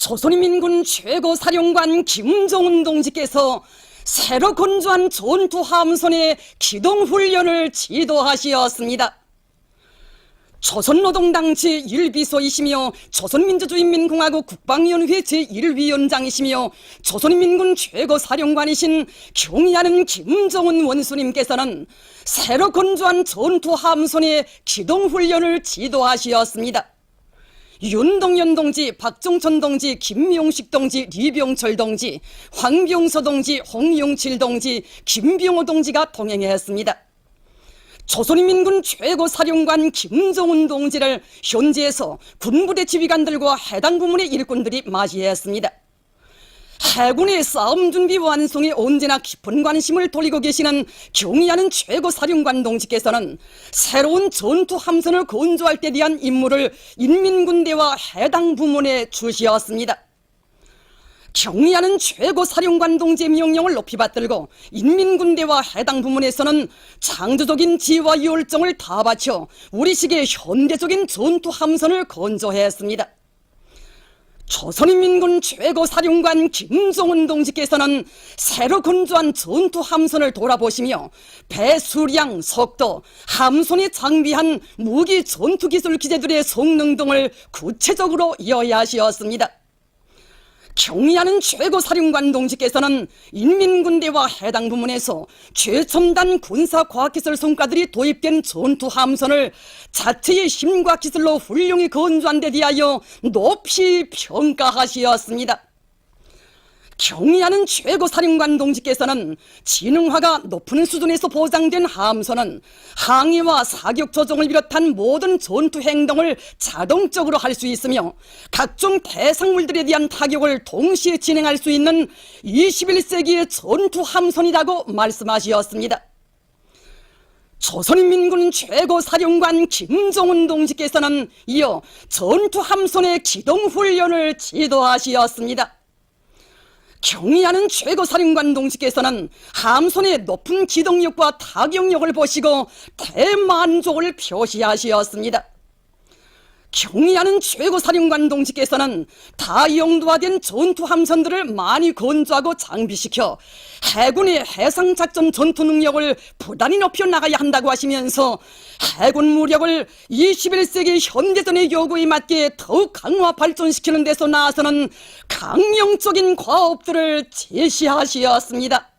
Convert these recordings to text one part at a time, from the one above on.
조선인민군 최고사령관 김정은 동지께서 새로 건조한 전투함선의 기동훈련을 지도하시었습니다. 조선노동당시 1비서이시며 조선민주주의인민공화국 국방위원회 제1위원장이시며 조선인민군 최고사령관이신 경의하는 김정은 원수님께서는 새로 건조한 전투함선의 기동훈련을 지도하시었습니다. 윤동연 동지, 박종천 동지, 김용식 동지, 리병철 동지, 황병서 동지, 홍용칠 동지, 김병호 동지가 동행했습니다. 조선인민군 최고사령관 김정은 동지를 현지에서 군부대 지휘관들과 해당 부문의 일꾼들이 맞이했습니다. 해군의 싸움 준비 완성에 언제나 깊은 관심을 돌리고 계시는 경의하는 최고사령관 동지께서는 새로운 전투함선을 건조할 때 대한 임무를 인민군대와 해당 부문에 주시었습니다. 경의하는 최고사령관 동지의 명령을 높이 받들고 인민군대와 해당 부문에서는 창조적인 지혜와 열정을 다 바쳐 우리식의 현대적인 전투함선을 건조했습니다. 조선인민군 최고사령관 김정은 동지께서는 새로 건조한 전투함선을 돌아보시며 배 수량, 속도, 함선에 장비한 무기 전투기술 기재들의 성능 등을 구체적으로 이야기하셨습니다. 경의하는 최고사령관 동지께서는 인민군대와 해당 부문에서 최첨단 군사과학기술 성과들이 도입된 전투함선을 자체의 힘과 기술로 훌륭히 건조한 데 대하여 높이 평가하시었습니다. 경의하는 최고사령관 동지께서는 지능화가 높은 수준에서 보장된 함선은 항해와 사격 조종을 비롯한 모든 전투 행동을 자동적으로 할 수 있으며 각종 대상물들에 대한 타격을 동시에 진행할 수 있는 21세기의 전투 함선이라고 말씀하셨습니다. 조선인민군 최고사령관 김정은 동지께서는 이어 전투 함선의 기동훈련을 지도하시었습니다. 경의하는 최고사령관 동지께서는 함선의 높은 기동력과 타격력을 보시고 대만족을 표시하시었습니다. 경의하는 최고사령관 동지께서는 다용도화된 전투함선들을 많이 건조하고 장비시켜 해군의 해상작전 전투 능력을 부단히 높여 나가야 한다고 하시면서 해군 무력을 21세기 현대전의 요구에 맞게 더욱 강화 발전시키는 데서 나서는 강령적인 과업들을 제시하시었습니다.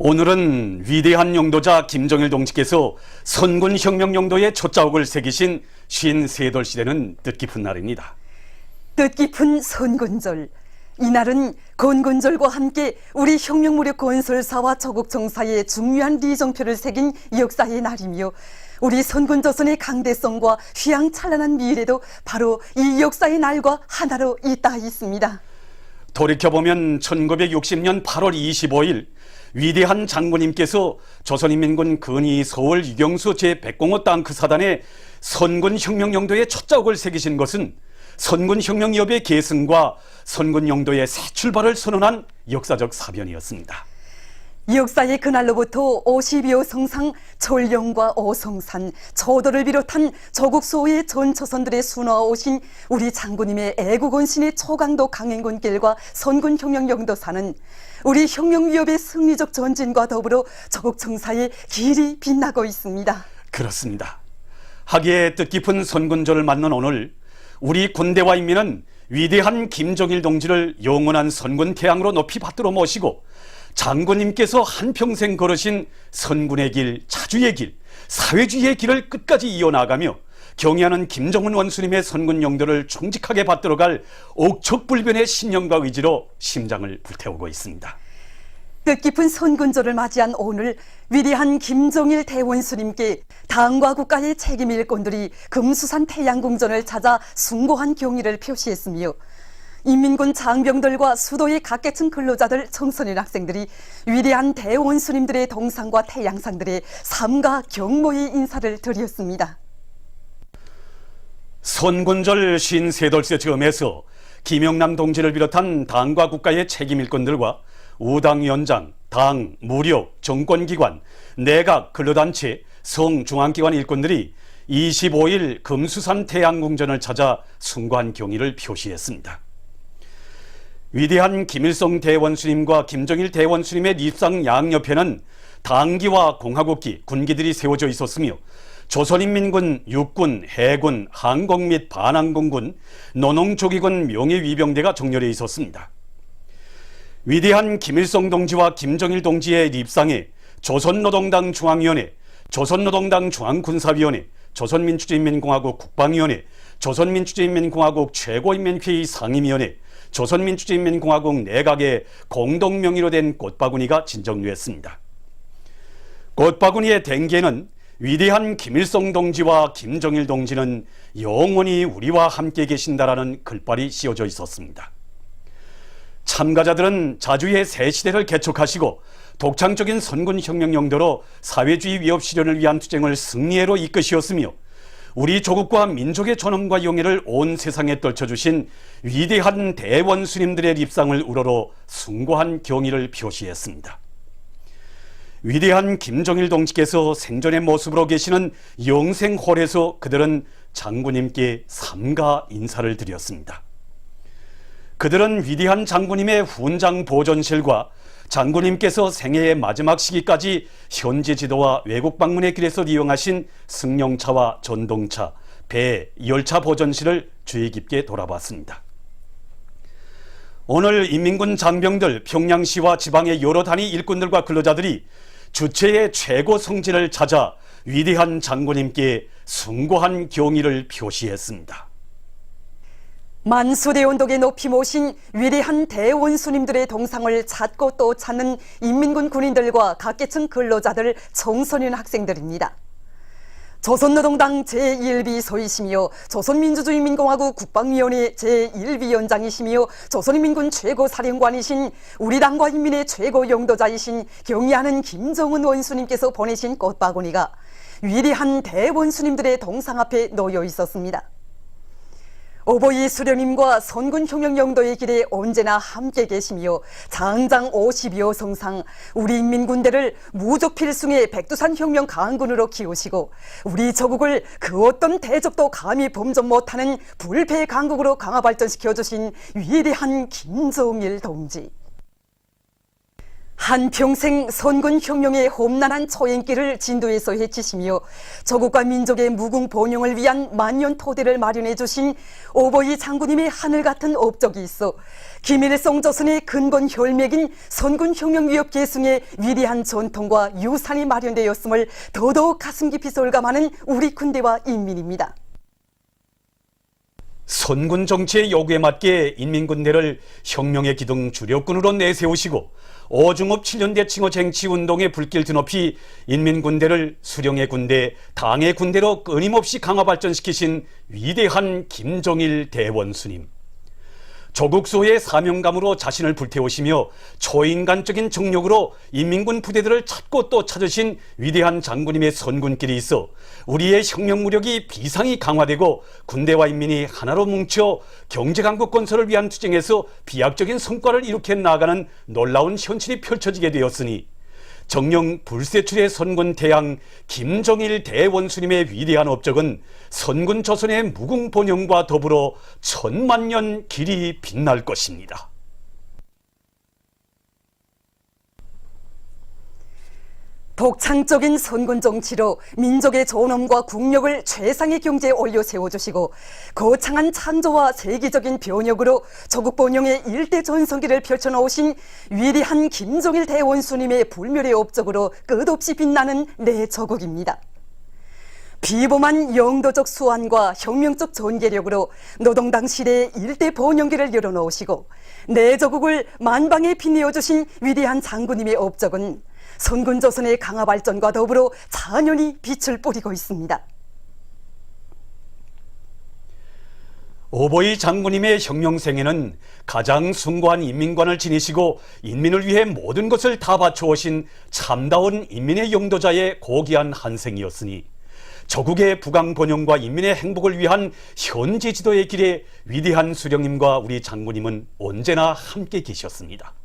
오늘은 위대한 영도자 김정일 동지께서 선군혁명 영도에 첫자국을 새기신 53돌 시대는 뜻깊은 날입니다. 뜻깊은 선군절. 이날은 건군절과 함께 우리 혁명무력 건설사와 조국정사의 중요한 리정표를 새긴 역사의 날이며 우리 선군조선의 강대성과 휘황찬란한 미래도 바로 이 역사의 날과 하나로 잇따 있습니다. 돌이켜보면 1960년 8월 25일 위대한 장군님께서 조선인민군 근위 서울 유경수 제105 땅크 사단에 선군혁명영도의 첫 자국을 새기신 것은 선군혁명협의 계승과 선군영도의 새 출발을 선언한 역사적 사변이었습니다. 역사의 그날로부터 50여 성상, 철령과 오성산, 초도를 비롯한 조국 소의 전초선들의 수놓아 오신 우리 장군님의 애국원신의 초강도 강행군길과 선군혁명영도사는 우리 혁명위협의 승리적 전진과 더불어 조국 청사의 길이 빛나고 있습니다. 그렇습니다. 하기에 뜻깊은 선군절을 맞는 오늘 우리 군대와 인민은 위대한 김정일 동지를 영원한 선군 태양으로 높이 받들어 모시고 장군님께서 한평생 걸으신 선군의 길, 자주의 길, 사회주의의 길을 끝까지 이어나가며 경의하는 김정은 원수님의 선군 영도를 충직하게 받들어갈 옥척불변의 신념과 의지로 심장을 불태우고 있습니다. 뜻깊은 선군절을 맞이한 오늘 위대한 김정일 대원수님께 당과 국가의 책임 일꾼들이 금수산 태양궁전을 찾아 숭고한 경의를 표시했으며 인민군 장병들과 수도의 각계층 근로자들, 청소년 학생들이 위대한 대원수님들의 동상과 태양상들의 삼가 경모의 인사를 드렸습니다. 선군절 53돌세 즈음에서 김영남 동지를 비롯한 당과 국가의 책임 일꾼들과 우당위원장, 당, 무력, 정권기관, 내각, 근로단체, 성중앙기관 일꾼들이 25일 금수산 태양궁전을 찾아 숭고한 경의를 표시했습니다. 위대한 김일성 대원수님과 김정일 대원수님의 립상 양옆에는 당기와 공화국기, 군기들이 세워져 있었으며 조선인민군, 육군, 해군, 항공 및 반항공군, 노농조기군 명예위병대가 정렬해 있었습니다. 위대한 김일성 동지와 김정일 동지의 립상에 조선노동당 중앙위원회, 조선노동당 중앙군사위원회, 조선민주주의인민공화국 국방위원회, 조선민주주의인민공화국 최고인민회의 상임위원회, 조선민주주의인민공화국 내각의 공동명의로 된 꽃바구니가 진정되었습니다. 꽃바구니의 댕기에는 위대한 김일성 동지와 김정일 동지는 영원히 우리와 함께 계신다라는 글발이 씌워져 있었습니다. 참가자들은 자주의 새 시대를 개척하시고 독창적인 선군혁명 용도로 사회주의 위협 실현을 위한 투쟁을 승리해로 이끄시었으며 우리 조국과 민족의 존엄과 영예를 온 세상에 떨쳐주신 위대한 대원수님들의 립상을 우러러 숭고한 경의를 표시했습니다. 위대한 김정일 동지께서 생전의 모습으로 계시는 영생홀에서 그들은 장군님께 삼가 인사를 드렸습니다. 그들은 위대한 장군님의 훈장 보존실과 장군님께서 생애의 마지막 시기까지 현지 지도와 외국 방문의 길에서 이용하신 승용차와 전동차, 배, 열차 보존실을 주의 깊게 돌아봤습니다. 오늘 인민군 장병들, 평양시와 지방의 여러 단위 일꾼들과 근로자들이 주체의 최고 성진을 찾아 위대한 장군님께 숭고한 경의를 표시했습니다. 만수대운동에 높이 모신 위대한 대원수님들의 동상을 찾고 또 찾는 인민군 군인들과 각계층 근로자들, 청소년 학생들입니다. 조선노동당 제1비서이시며 조선민주주의인민공화국 국방위원회 제1위원장이시며 조선인민군 최고사령관이신 우리 당과 인민의 최고 영도자이신 경의하는 김정은 원수님께서 보내신 꽃바구니가 위대한 대원수님들의 동상 앞에 놓여 있었습니다. 오보이 수령님과 선군혁명영도의 길에 언제나 함께 계시며 장장 50여 성상 우리 인민군대를 무적필승의 백두산혁명 강군으로 키우시고 우리 조국을 그 어떤 대적도 감히 범접 못하는 불패강국으로 강화발전시켜주신 위대한 김정일 동지. 한평생 선군혁명의 험난한 초행길을 진도에서 헤치시며 조국과 민족의 무궁번영을 위한 만년 토대를 마련해 주신 오보이 장군님의 하늘같은 업적이 있어 김일성 조선의 근본 혈맥인 선군혁명 위협 계승의 위대한 전통과 유산이 마련되었음을 더더욱 가슴 깊이 설감하는 우리 군대와 인민입니다. 선군 정치의 요구에 맞게 인민군대를 혁명의 기둥 주력군으로 내세우시고 오중업 7년대 칭호 쟁취운동의 불길 드높이 인민군대를 수령의 군대, 당의 군대로 끊임없이 강화 발전시키신 위대한 김정일 대원수님. 조국수호의 사명감으로 자신을 불태우시며 초인간적인 정력으로 인민군 부대들을 찾고 또 찾으신 위대한 장군님의 선군길이 있어 우리의 혁명 무력이 비상이 강화되고 군대와 인민이 하나로 뭉쳐 경제강국 건설을 위한 투쟁에서 비약적인 성과를 일으켜 나가는 놀라운 현실이 펼쳐지게 되었으니 정령 불세출의 선군 태양 김정일 대원수님의 위대한 업적은 선군 조선의 무궁번영과 더불어 천만년 길이 빛날 것입니다. 독창적인 선군 정치로 민족의 존엄과 국력을 최상의 경제에 올려 세워주시고 거창한 창조와 세계적인 변혁으로 조국 번영의 일대 전성기를 펼쳐놓으신 위대한 김정일 대원수님의 불멸의 업적으로 끝없이 빛나는 내 조국입니다. 비범한 영도적 수완과 혁명적 전개력으로 노동당 시대의 일대 번영기를 열어놓으시고 내 조국을 만방에 빛내어주신 위대한 장군님의 업적은 선군조선의 강화 발전과 더불어 찬연히 빛을 뿌리고 있습니다. 오보이 장군님의 혁명생애는 가장 숭고한 인민관을 지니시고 인민을 위해 모든 것을 다 바쳐오신 참다운 인민의 영도자의 고귀한 한생이었으니 조국의 부강번영과 인민의 행복을 위한 현지 지도의 길에 위대한 수령님과 우리 장군님은 언제나 함께 계셨습니다.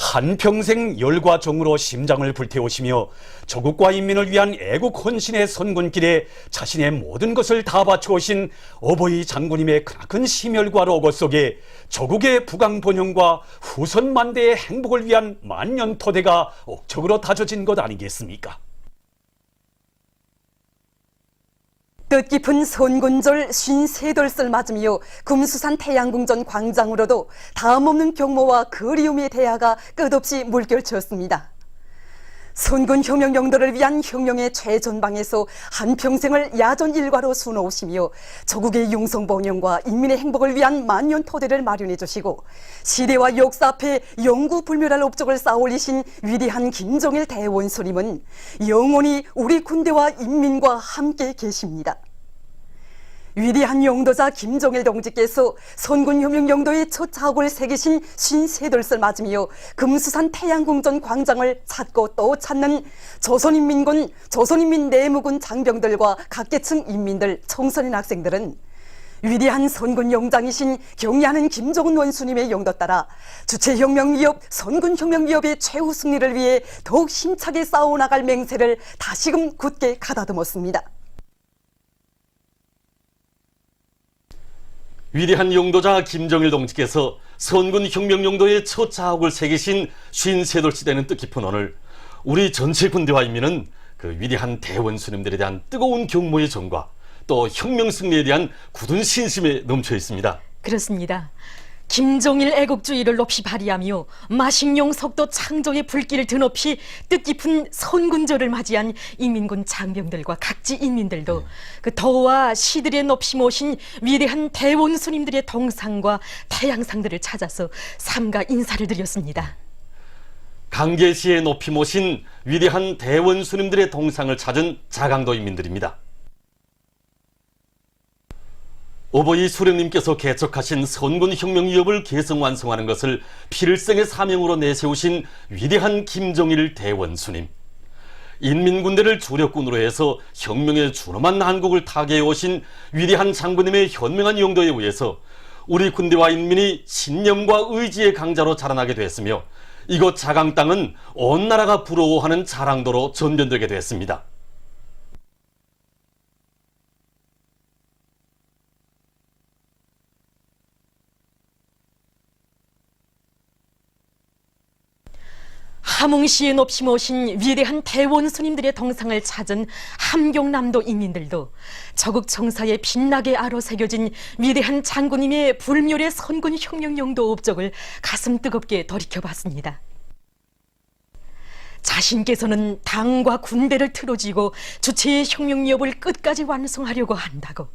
한평생 열과 정으로 심장을 불태우시며 조국과 인민을 위한 애국 헌신의 선군길에 자신의 모든 것을 다 바쳐오신 어버이 장군님의 크나큰 심혈과 로고 속에 조국의 부강번영과 후손 만대의 행복을 위한 만년토대가 억적으로 다져진 것 아니겠습니까? 뜻깊은 선군절 53돌을 맞으며 금수산 태양궁전 광장으로도 다음없는 경모와 그리움의 대화가 끝없이 물결쳤습니다. 선군 혁명 영도를 위한 혁명의 최전방에서 한평생을 야전 일과로 수놓으시며 조국의 융성 번영과 인민의 행복을 위한 만년 토대를 마련해 주시고 시대와 역사 앞에 영구불멸할 업적을 쌓아올리신 위대한 김정일 대원수님은 영원히 우리 군대와 인민과 함께 계십니다. 위대한 영도자 김정일 동지께서 선군혁명 영도의 첫 자국을 새기신 53돌을 맞으며 금수산 태양궁전 광장을 찾고 또 찾는 조선인민군, 조선인민 내무군 장병들과 각계층 인민들, 청소년 학생들은 위대한 선군 영장이신 경의하는 김정은 원수님의 영도 따라 주체혁명위협, 선군혁명위협의 최후 승리를 위해 더욱 힘차게 싸워나갈 맹세를 다시금 굳게 가다듬었습니다. 위대한 영도자 김정일 동지께서 선군혁명영도의 첫 자국을 새기신 53돌째 되는 뜻깊은 오늘, 우리 전체 군대와 인민은 그 위대한 대원수님들에 대한 뜨거운 경모의 정과 또 혁명 승리에 대한 굳은 신심에 넘쳐 있습니다. 그렇습니다. 김정일 애국주의를 높이 발휘하며 마식용 석도 창조의 불길을 드높이 뜻깊은 선군절을 맞이한 인민군 장병들과 각지 인민들도 그 더와 시들에 높이 모신 위대한 대원수님들의 동상과 태양상들을 찾아서 삼가 인사를 드렸습니다. 강계시에 높이 모신 위대한 대원수님들의 동상을 찾은 자강도 인민들입니다. 어버이 수령님께서 개척하신 선군혁명위협을 개성 완성하는 것을 필생의 사명으로 내세우신 위대한 김정일 대원수님, 인민군대를 주력군으로 해서 혁명의 준엄한 한국을 타개해 오신 위대한 장군님의 현명한 용도에 의해서 우리 군대와 인민이 신념과 의지의 강자로 자라나게 됐으며 이곳 자강 땅은 온 나라가 부러워하는 자랑도로 전변되게 됐습니다. 함흥시에 높이 모신 위대한 대원수님들의 동상을 찾은 함경남도 인민들도 저국 청사에 빛나게 아로새겨진 위대한 장군님의 불멸의 선군혁명영도 업적을 가슴 뜨겁게 돌이켜봤습니다. 자신께서는 당과 군대를 틀어쥐고 주체의 혁명위협을 끝까지 완성하려고 한다고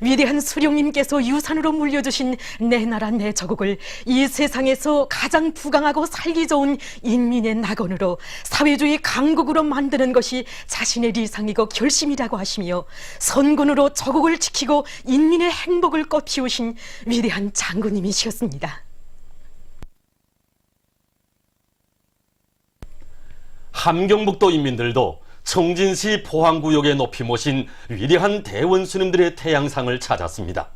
위대한 수령님께서 유산으로 물려주신 내 나라 내 조국을 이 세상에서 가장 부강하고 살기 좋은 인민의 낙원으로 사회주의 강국으로 만드는 것이 자신의理想이고 결심이라고 하시며 선군으로 조국을 지키고 인민의 행복을 꽃피우신 위대한 장군님이셨습니다. 함경북도 인민들도 청진시 포항구역에 높이 모신 위대한 대원수님들의 태양상을 찾았습니다.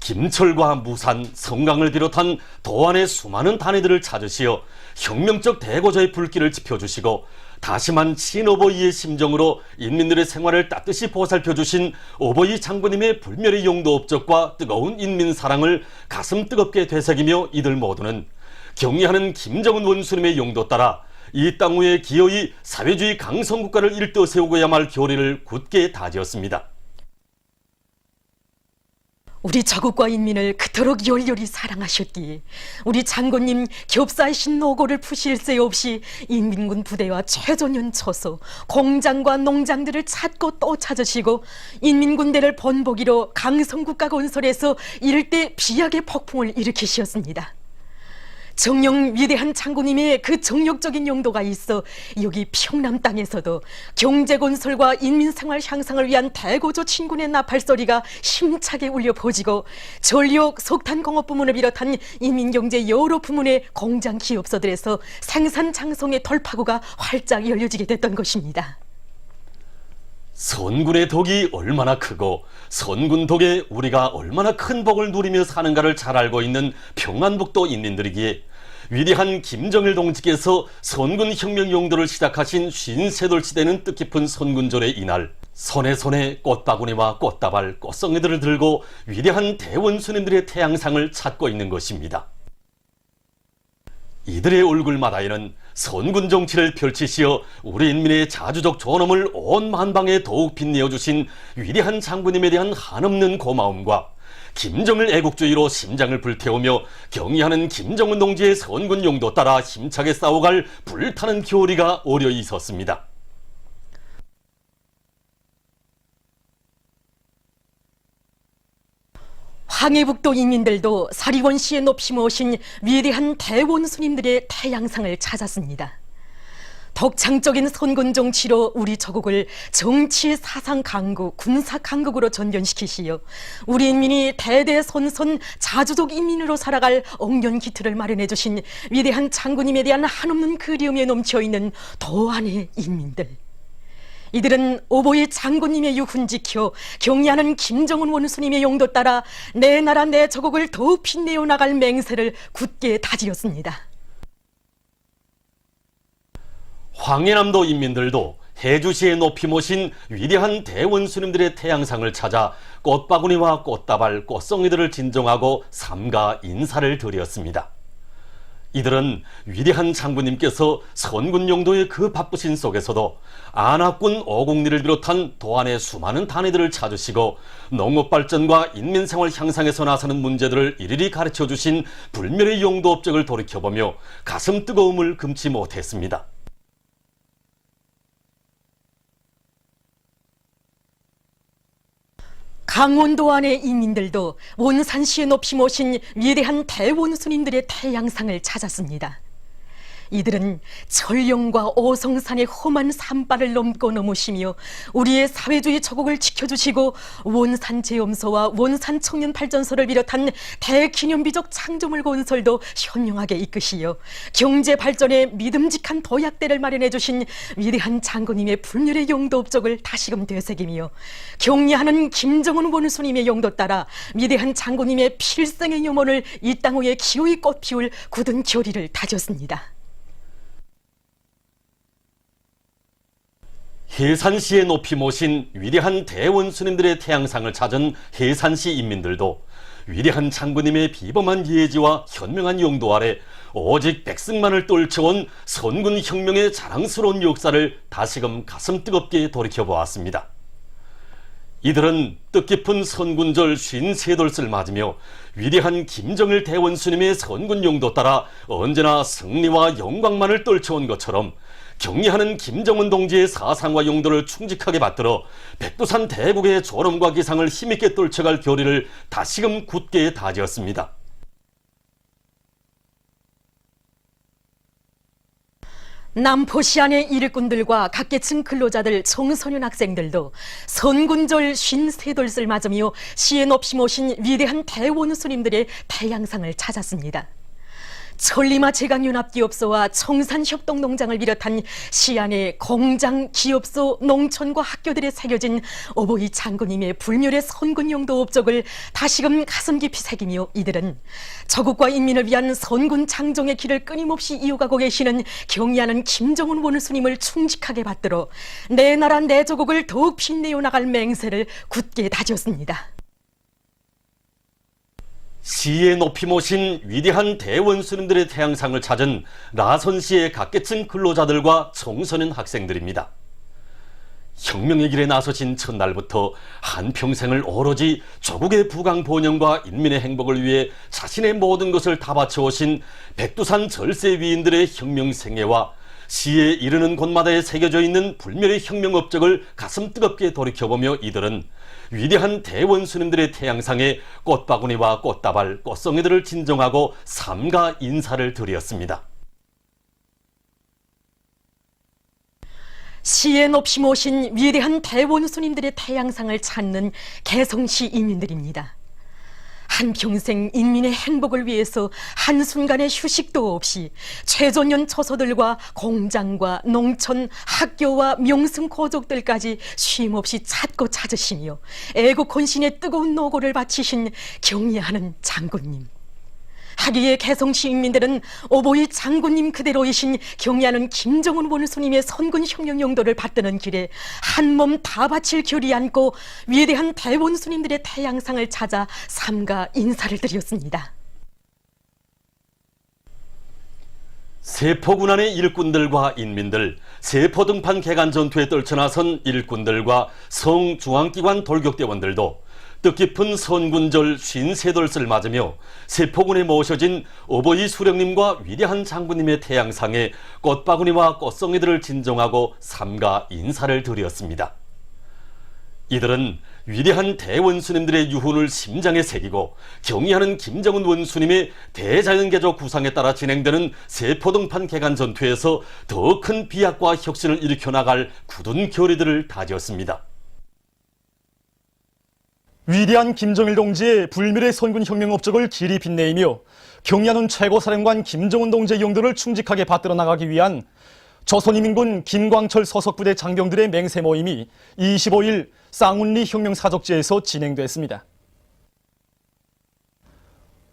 김철과 무산, 성강을 비롯한 도안의 수많은 단위들을 찾으시어 혁명적 대고조의 불길을 지펴주시고 다심한 친어버이의 심정으로 인민들의 생활을 따뜻이 보살펴주신 어버이 장군님의 불멸의 용도 업적과 뜨거운 인민 사랑을 가슴 뜨겁게 되새기며 이들 모두는 경의하는 김정은 원수님의 용도 따라 이 땅 위에 기어이 사회주의 강성국가를 일떠 세우고야만 할 교리를 굳게 다지었습니다. 우리 조국과 인민을 그토록 열렬히 사랑하셨기에 우리 장군님 겹사이신 노고를 푸실 새 없이 인민군 부대와 최전연 초소, 공장과 농장들을 찾고 또 찾으시고 인민군대를 본보기로 강성국가 건설에서 이를 때 비약의 폭풍을 일으키셨습니다. 정녕 위대한 장군님의 그 정력적인 용도가 있어 여기 평남 땅에서도 경제건설과 인민생활 향상을 위한 대고조 친군의 나팔소리가 힘차게 울려 퍼지고 전력, 석탄공업 부문을 비롯한 인민경제 여러 부문의 공장 기업소들에서 생산 장성의 돌파구가 활짝 열려지게 됐던 것입니다. 선군의 덕이 얼마나 크고 선군 덕에 우리가 얼마나 큰 복을 누리며 사는가를 잘 알고 있는 평안북도 인민들이기에 위대한 김정일 동지께서 선군혁명 용도를 시작하신 53돌 되는 뜻깊은 선군절의 이날, 손에 손에 꽃바구니와 꽃다발, 꽃송이들을 들고 위대한 대원수님들의 태양상을 찾고 있는 것입니다. 이들의 얼굴마다에는 선군 정치를 펼치시어 우리 인민의 자주적 존엄을 온 만방에 더욱 빛내어주신 위대한 장군님에 대한 한없는 고마움과 김정일 애국주의로 심장을 불태우며 경의하는 김정은 동지의 선군 용도 따라 힘차게 싸워갈 불타는 교리가 어려 있었습니다. 황해북도 인민들도 사리원 씨의 높이 모신 위대한 대원수님들의 태양상을 찾았습니다. 덕창적인 선군 정치로 우리 조국을 정치, 사상 강국, 군사 강국으로 전변시키시어 우리 인민이 대대손손 자주적 인민으로 살아갈 억년 기틀을 마련해 주신 위대한 장군님에 대한 한없는 그리움에 넘쳐있는 도안의 인민들. 이들은 오보이 장군님의 유훈 지켜 경의하는 김정은 원수님의 용도 따라 내 나라 내 조국을 더욱 빛내어 나갈 맹세를 굳게 다지었습니다. 황해남도 인민들도 해주시에 높이 모신 위대한 대원수님들의 태양상을 찾아 꽃바구니와 꽃다발, 꽃송이들을 진정하고 삼가 인사를 드렸습니다. 이들은 위대한 장군님께서 선군 용도의 그 바쁘신 속에서도 안압군 오곡리를 비롯한 도안의 수많은 단위들을 찾으시고 농업 발전과 인민생활 향상에서 나서는 문제들을 일일이 가르쳐 주신 불멸의 용도 업적을 돌이켜보며 가슴 뜨거움을 금치 못했습니다. 강원도 안의 인민들도 원산시에 높이 모신 위대한 대원수님들의 태양상을 찾았습니다. 이들은 천령과 오성산의 험한 산바를 넘고 넘으시며 우리의 사회주의 조국을 지켜주시고 원산제염소와 원산청년발전소를 비롯한 대기념비적 창조물 건설도 현명하게 이끄시어 경제발전에 믿음직한 도약대를 마련해 주신 위대한 장군님의 불멸의 용도 업적을 다시금 되새기며 경리하는 김정은 원수님의 용도 따라 위대한 장군님의 필생의 유언을 이 땅 위에 기어이 꽃피울 굳은 결의를 다졌습니다. 해산시에 높이 모신 위대한 대원수님들의 태양상을 찾은 해산시 인민들도 위대한 장군님의 비범한 예지와 현명한 용도 아래 오직 백승만을 떨쳐온 선군혁명의 자랑스러운 역사를 다시금 가슴 뜨겁게 돌이켜보았습니다. 이들은 뜻깊은 선군절 53돌을 맞으며 위대한 김정일 대원수님의 선군 용도 따라 언제나 승리와 영광만을 떨쳐온 것처럼 경의하는 김정은 동지의 사상과 용도를 충직하게 받들어 백두산 대국의 존엄과 기상을 힘있게 떨쳐갈 결의를 다시금 굳게 다지었습니다. 남포시 안의 일꾼들과 각계층 근로자들, 청소년 학생들도 선군절 53돌을 맞으며 시에 높이 모신 위대한 대원수님들의 태양상을 찾았습니다. 천리마 제강연합기업소와 청산협동농장을 비롯한 시안의 공장, 기업소, 농촌과 학교들에 새겨진 오보이 장군님의 불멸의 선군용도 업적을 다시금 가슴 깊이 새기며 이들은 조국과 인민을 위한 선군 창정의 길을 끊임없이 이어가고 계시는 경의하는 김정은 원수님을 충직하게 받들어 내 나라 내 조국을 더욱 빛내어 나갈 맹세를 굳게 다졌습니다. 시에 높이 모신 위대한 대원수님들의 태양상을 찾은 라선시의 각계층 근로자들과 청소년 학생들입니다. 혁명의 길에 나서신 첫날부터 한평생을 오로지 조국의 부강 번영과 인민의 행복을 위해 자신의 모든 것을 다 바쳐오신 백두산 절세 위인들의 혁명 생애와 시에 이르는 곳마다에 새겨져 있는 불멸의 혁명 업적을 가슴 뜨겁게 돌이켜보며 이들은 위대한 대원수님들의 태양상에 꽃바구니와 꽃다발, 꽃송이들을 진정하고 삼가 인사를 드렸습니다. 시에 높이 모신 위대한 대원수님들의 태양상을 찾는 개성시 인민들입니다. 한평생 인민의 행복을 위해서 한순간의 휴식도 없이 최전년 처소들과 공장과 농촌, 학교와 명승 고족들까지 쉼없이 찾고 찾으시며 애국 헌신의 뜨거운 노고를 바치신 경의하는 장군님. 하기에 개성시 인민들은 오보이 장군님 그대로이신 경리하는 김정은 원수님의 선군 혁명 용도를 받드는 길에 한몸 다 바칠 결의 안고 위대한 대원수님들의 태양상을 찾아 삼가 인사를 드렸습니다. 세포군안의 일꾼들과 인민들, 세포등판 개간 전투에 떨쳐나선 일꾼들과 성중앙기관 돌격대원들도 뜻깊은 선군절 53돌을 맞으며 세포군에 모셔진 어버이 수령님과 위대한 장군님의 태양상에 꽃바구니와 꽃송이들을 진정하고 삼가 인사를 드렸습니다. 이들은 위대한 대원수님들의 유훈을 심장에 새기고 경의하는 김정은 원수님의 대자연개조 구상에 따라 진행되는 세포등판 개간 전투에서 더 큰 비약과 혁신을 일으켜 나갈 굳은 결의들을 다졌습니다. 위대한 김정일 동지의 불멸의 선군혁명 업적을 길이 빛내이며 경의하는 최고사령관 김정은 동지의 용도를 충직하게 받들어 나가기 위한 조선인민군 김광철 서석부대 장병들의 맹세 모임이 25일 쌍운리 혁명사적지에서 진행됐습니다.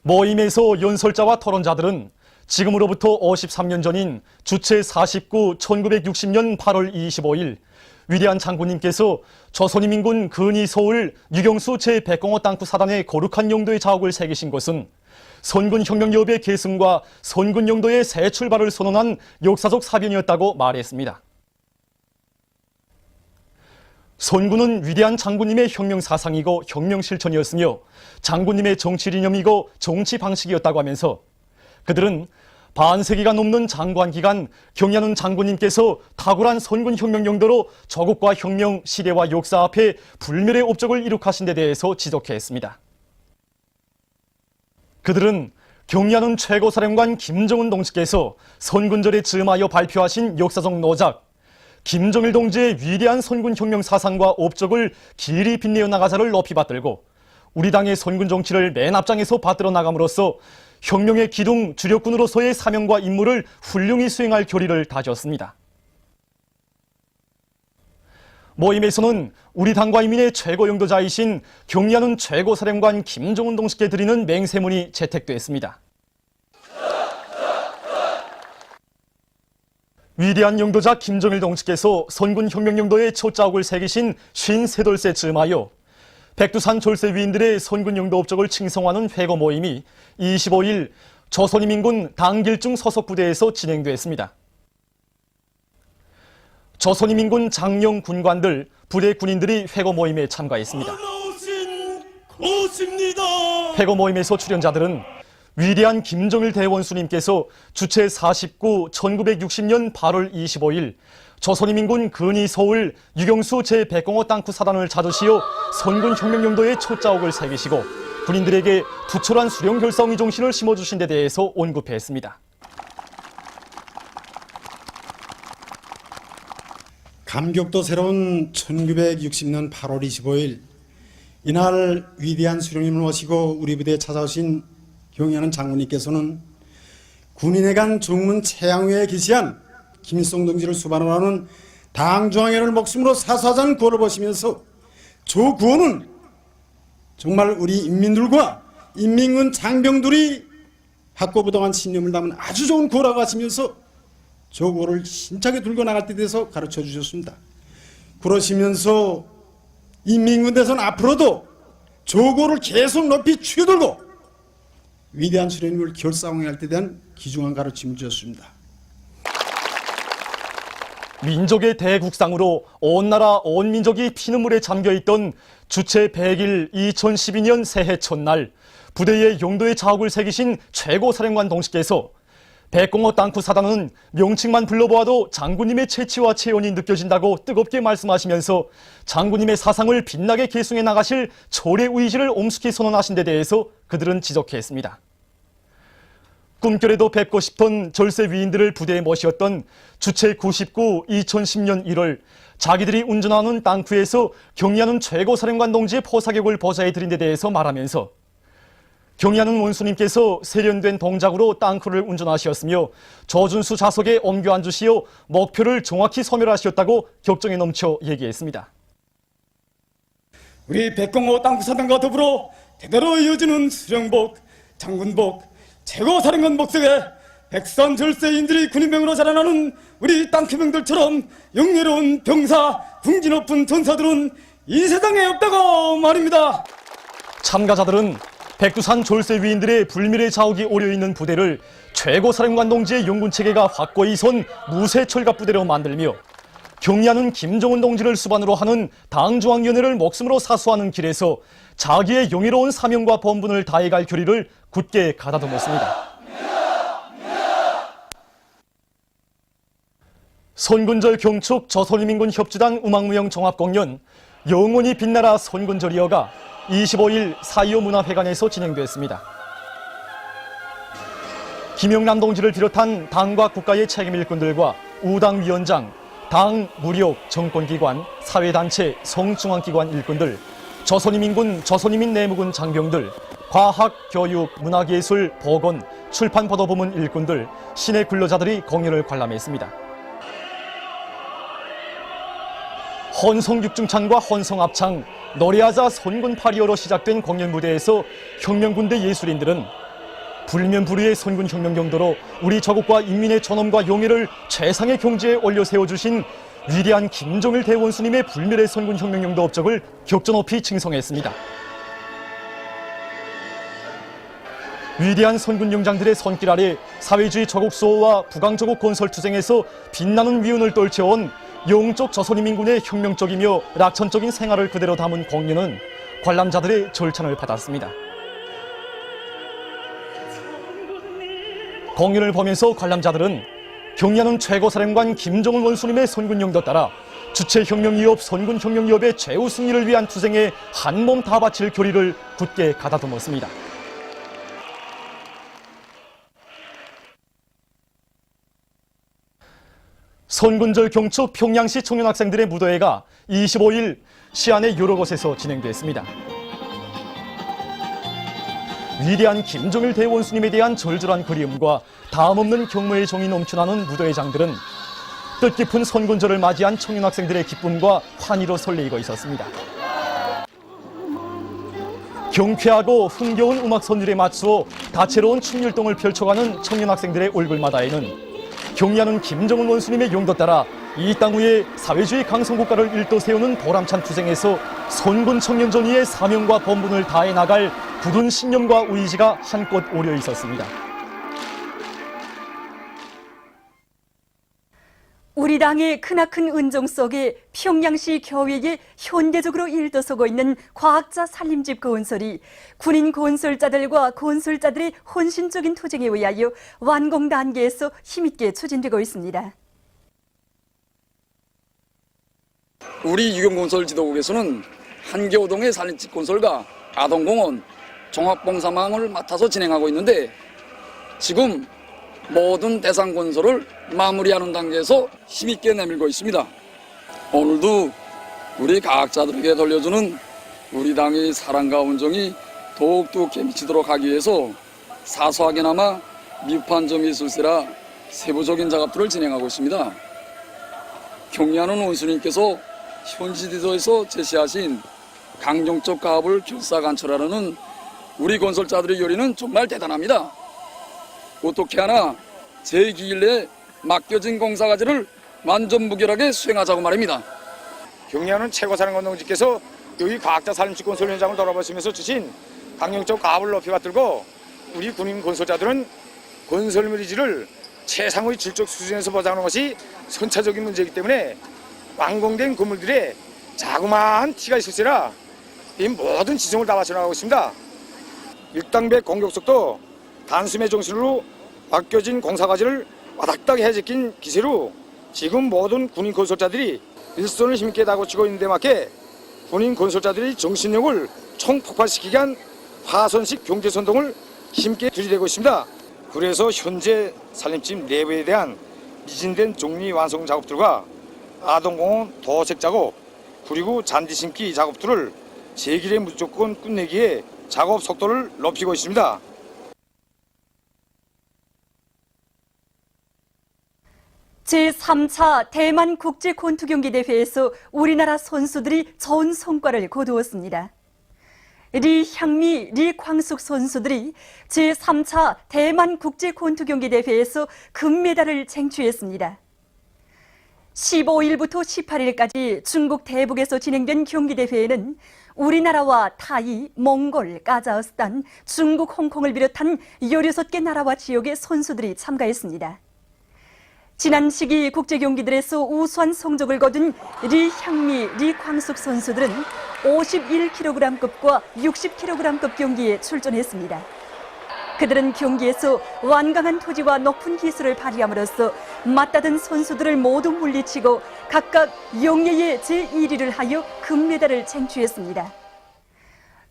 모임에서 연설자와 토론자들은 지금으로부터 53년 전인 주체 49 1960년 8월 25일 위대한 장군님께서 조선인민군 근위 서울 유경수 제105 땅구 사단의 거룩한 용도의 자옥을 새기신 것은 선군혁명여업의 계승과 선군용도의 새 출발을 선언한 역사적 사변이었다고 말했습니다. 선군은 위대한 장군님의 혁명 사상이고 혁명 실천이었으며 장군님의 정치 이념이고 정치 방식이었다고 하면서 그들은 반세기가 넘는 장관 기간 경의하는 장군님께서 탁월한 선군혁명 용도로 조국과 혁명, 시대와 역사 앞에 불멸의 업적을 이룩하신 데 대해서 지적했습니다. 그들은 경의하는 최고사령관 김정은 동지께서 선군절에 즈음하여 발표하신 역사적 노작, 김정일 동지의 위대한 선군혁명 사상과 업적을 길이 빛내어 나가자를 높이 받들고 우리 당의 선군 정치를 맨 앞장에서 받들어 나감으로써 혁명의 기둥 주력군으로서의 사명과 임무를 훌륭히 수행할 결의를 다졌습니다. 모임에서는 우리 당과 인민의 최고 용도자이신 경의하는 최고사령관 김정은 동지께 드리는 맹세문이 채택됐습니다. 위대한 용도자 김정일 동지께서 선군혁명 용도의 첫 자옥을 새기신 53돌세 즈음하여 백두산 졸세 위인들의 선군 용도 업적을 칭송하는 회고 모임이 25일 조선인민군 당길중 서석부대에서 진행됐습니다. 조선인민군 장령 군관들, 부대 군인들이 회고 모임에 참가했습니다. 회고 모임에서 출연자들은 위대한 김정일 대원수님께서 주체 49 1960년 8월 25일 조선인민군 근위 서울 유경수 제105 땅구 사단을 찾으시어 선군혁명용도의 첫 자옥을 새기시고 군인들에게 투철한 수령 결사의 정신을 심어주신 데 대해서 언급했습니다. 감격도 새로운 1960년 8월 25일 이날 위대한 수령님을 모시고 우리 부대에 찾아오신 경의하는 장군님께서는 군인에 간 종문 최양회에 기시한 김일성 동지를 수반으로 하는 당중앙회를 목숨으로 사수하자는 구호를 보시면서 저 구호는 정말 우리 인민들과 인민군 장병들이 학고부동한 신념을 담은 아주 좋은 구호라고 하시면서 저 구호를 힘차게 들고 나갈 때 대해서 가르쳐 주셨습니다. 그러시면서 인민군대에서는 앞으로도 저 구호를 계속 높이 추겨들고 위대한 수령님을 결사항해할 때 대한 귀중한 가르침을 주셨습니다. 민족의 대국상으로 온 나라 온 민족이 피눈물에 잠겨있던 주체 100일 2012년 새해 첫날 부대의 용도의 자옥을 새기신 최고사령관 동지께서 105 땅구 사단은 명칭만 불러보아도 장군님의 채취와 체온이 느껴진다고 뜨겁게 말씀하시면서 장군님의 사상을 빛나게 계승해 나가실 철의 의지를 엄숙히 선언하신 데 대해서 그들은 지적했습니다. 꿈결에도 뵙고 싶던 절세 위인들을 부대에 모셨던 주체 99 2010년 1월 자기들이 운전하는 땅구에서 경의하는 최고사령관 동지의 포사격을 보좌해 드린 데 대해서 말하면서 경의하는 원수님께서 세련된 동작으로 땅크를 운전하셨으며 조준수 좌석에 옮겨 앉으시어 목표를 정확히 소멸하셨다고 격정에 넘쳐 얘기했습니다. 우리 105 땅구 사단과 더불어 대대로 이어지는 수령복, 장군복, 최고사령관 목석에 백선 절세인들이 군인병으로 자라나는 우리 땅표명들처럼 영예로운 병사, 궁지 높은 전사들은 이 세상에 없다고 말입니다. 참가자들은 백두산 졸세 위인들의 불멸의 자욱이 오려있는 부대를 최고사령관 동지의 용군체계가 확고히 선 무쇠철갑 부대로 만들며 경리하는 김정은 동지를 수반으로 하는 당중앙위원회를 목숨으로 사수하는 길에서 자기의 영예로운 사명과 본분을 다해갈 결의를 굳게 가다듬었습니다. 선군절 경축 조선인민군 협주단 음악무용 종합공연 영원히 빛나라 선군절이어가 25일 4.25 문화회관에서 진행됐습니다. 김영남 동지를 비롯한 당과 국가의 책임 일꾼들과 우당위원장, 당, 무력, 정권기관, 사회단체, 성중앙기관 일꾼들, 조선인민군, 조선인민 내무군 장병들, 과학, 교육, 문화예술, 보건, 출판보도부문 일꾼들, 시내 근로자들이 공연을 관람했습니다. 헌성육중창과 헌성합창, 노래하자 선군 파리어로 시작된 공연 무대에서 혁명군대 예술인들은 불면불의의 선군혁명경도로 우리 조국과 인민의 존엄과 용의를 최상의 경지에 올려 세워주신 위대한 김정일 대원수님의 불멸의 선군혁명경도 업적을 격조 높이 칭송했습니다. 위대한 선군용장들의 손길 아래 사회주의 조국 수호와 부강조국 건설 투쟁에서 빛나는 위운을 떨쳐온 영적 조선인민군의 혁명적이며 낙천적인 생활을 그대로 담은 공연은 관람자들의 절찬을 받았습니다. 공연을 보면서 관람자들은 경리하는 최고사령관 김정은 원수님의 선군용도 따라 주체혁명위협 선군혁명위협의 최후 승리를 위한 투쟁에 한몸 다 바칠 결의를 굳게 가다듬었습니다. 선군절 경축 평양시 청년학생들의 무도회가 25일 시안의 여러 곳에서 진행됐습니다. 위대한 김정일 대원수님에 대한 절절한 그리움과 다음없는 경무의 정이 넘쳐나는 무도회장들은 뜻깊은 선군절을 맞이한 청년학생들의 기쁨과 환희로 설레이고 있었습니다. 경쾌하고 흥겨운 음악 선율에 맞추어 다채로운 춤율동을 펼쳐가는 청년학생들의 얼굴마다에는 경리하는 김정은 원수님의 용도 따라 이 땅 위에 사회주의 강성국가를 일도 세우는 보람찬 투쟁에서 선군 청년 전위의 사명과 본분을 다해 나갈 굳은 신념과 의지가 한껏 오려 있었습니다. 우리 당의 크나큰 은종 속에 평양시 교외에 현대적으로 일도서고 있는 과학자 살림집 건설이 군인 건설자들과 건설자들의 헌신적인 투쟁에 의하여 완공 단계에서 힘있게 추진되고 있습니다. 우리 유경건설 지도국에서는 한겨우동의 살림집 건설과 아동공원, 종합봉사망을 맡아서 진행하고 있는데 지금 모든 대상 건설을 마무리하는 단계에서 힘있게 내밀고 있습니다. 오늘도 우리 과학자들에게 돌려주는 우리 당의 사랑과 온정이 더욱더 미치도록 하기 위해서 사소하게나마 미흡한 점이 있을세라 세부적인 작업들을 진행하고 있습니다. 경리하는 원수님께서 현지지도에서 제시하신 강경적 가업을 결사간철하려는 우리 건설자들의 열의는 정말 대단합니다. 어떻게 하나 제2기일 내에 맡겨진 공사과제를 완전 무결하게 수행하자고 말입니다. 경리하는 최고사령관 동지께서 여기 과학자 살림집 건설 현장을 돌아보시면서 주신 강경적 가업을 높이 받들고 우리 군인 건설자들은 건설물 의지를 최상의 질적 수준에서 보장하는 것이 선차적인 문제이기 때문에 완공된 건물들에 자그마한 티가 있을세라 이 모든 지성을 다 바쳐나가고 있습니다. 일당백 공격속도 단숨의 정신으로 맡겨진 공사과제를 와닥닥 해제낀 기세로 지금 모든 군인 건설자들이 일손을 힘있게 다고치고 있는 데 맞게 군인 건설자들이 정신력을 총폭발시키기 위한 화선식 경제선동을 힘있게 들이대고 있습니다. 그래서 현재 살림집 내부에 대한 미진된 정리 완성 작업들과 아동공원 도색 작업 그리고 잔디 심기 작업들을 제길에 무조건 끝내기에 작업 속도를 높이고 있습니다. 제3차 대만 국제권투경기대회에서 우리나라 선수들이 좋은 성과를 거두었습니다. 리향미, 리광숙 선수들이 제3차 대만 국제권투경기대회에서 금메달을 쟁취했습니다. 15일부터 18일까지 중국 대북에서 진행된 경기대회에는 우리나라와 타이, 몽골, 카자흐스탄, 중국, 홍콩을 비롯한 16개 나라와 지역의 선수들이 참가했습니다. 지난 시기 국제경기들에서 우수한 성적을 거둔 리향미, 리광숙 선수들은 51kg급과 60kg급 경기에 출전했습니다. 그들은 경기에서 완강한 투지와 높은 기술을 발휘함으로써 맞다든 선수들을 모두 물리치고 각각 영예의 제1위를 하여 금메달을 쟁취했습니다.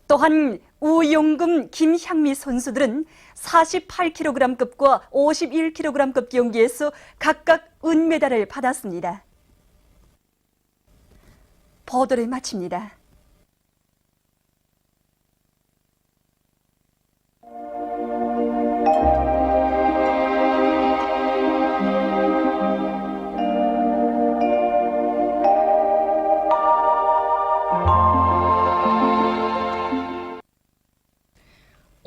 또한 우용금, 김향미 선수들은 48kg급과 51kg급 경기에서 각각 은메달을 받았습니다. 보도를 마칩니다.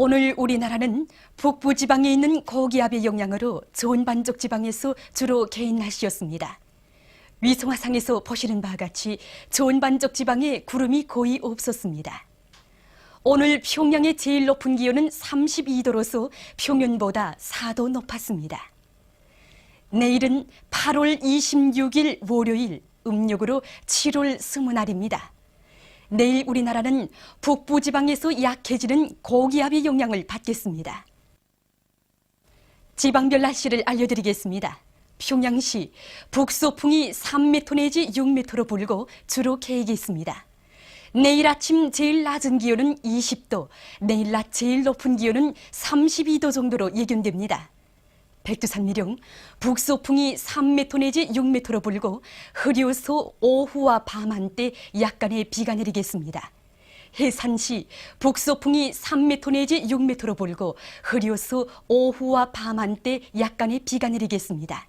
오늘 우리나라는 북부 지방에 있는 고기압의 영향으로 전반적 지방에서 주로 개인 날씨였습니다. 위성화상에서 보시는 바와 같이 전반적 지방에 구름이 거의 없었습니다. 오늘 평양의 제일 높은 기온은 32도로서 평년보다 4도 높았습니다. 내일은 8월 26일 월요일, 음력으로 7월 20날입니다. 내일 우리나라는 북부 지방에서 약해지는 고기압의 영향을 받겠습니다. 지방별 날씨를 알려드리겠습니다. 평양시 북서풍이 3m 내지 6m로 불고 주로 개익이 있습니다. 내일 아침 제일 낮은 기온은 20도, 내일 낮 제일 높은 기온은 32도 정도로 예견됩니다. 백두산미령 북서풍이 3m 내지 6m로 불고 흐려서 오후와 밤 한때 약간의 비가 내리겠습니다. 해산시 북서풍이 3m 내지 6m로 불고 흐려서 오후와 밤 한때 약간의 비가 내리겠습니다.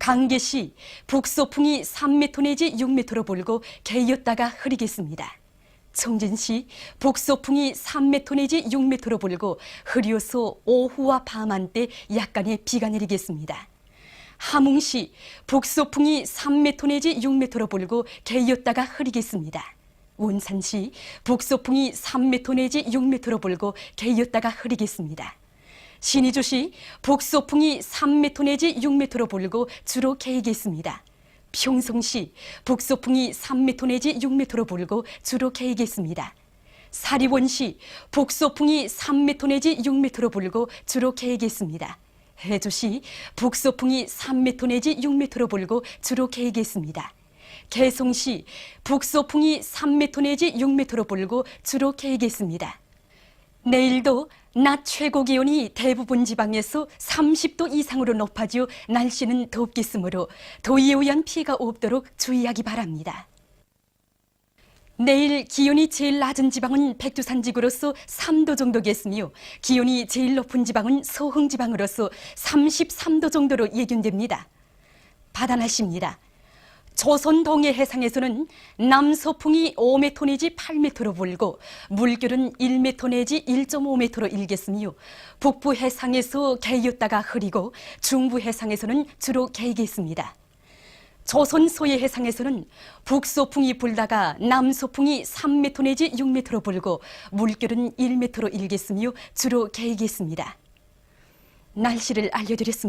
강계시 북서풍이 3m 내지 6m로 불고 개였다가 흐리겠습니다. 청진시 북서풍이 3m 내지 6m로 불고 흐려서 오후와 밤 한때 약간의 비가 내리겠습니다. 함흥시 북서풍이 3m 내지 6m로 불고 개였다가 흐리겠습니다. 원산시 북서풍이 3m 내지 6m로 불고 개였다가 흐리겠습니다. 신의주시 북서풍이 3m 내지 6m로 불고 주로 개이겠습니다. 평성시 북서풍이 3m 내지 6m로 불고 주로 개이겠습니다. 사리원시 북서풍이 3m 내지 6m로 불고 주로 개이겠습니다. 해주시 북서풍이 3m 내지 6m로 불고 주로 개이겠습니다. 개성시 북서풍이 3m 내지 6m로 불고 주로 개이겠습니다. 내일도 낮 최고 기온이 대부분 지방에서 30도 이상으로 높아져 날씨는 덥겠으므로 더위에 의한 피해가 없도록 주의하기 바랍니다. 내일 기온이 제일 낮은 지방은 백두산지구로서 3도 정도겠으며 기온이 제일 높은 지방은 서흥지방으로서 33도 정도로 예견됩니다. 바다 날씨입니다. 조선 동해 해상에서는 남서풍이 5m 내지 8m로 불고 물결은 1m 내지 1.5m로 일겠으며 북부 해상에서 개였다가 흐리고 중부 해상에서는 주로 개이겠습니다. 조선 서해 해상에서는 북서풍이 불다가 남서풍이 3m 내지 6m로 불고 물결은 1m로 일겠으며 주로 개이겠습니다. 날씨를 알려드렸습니다.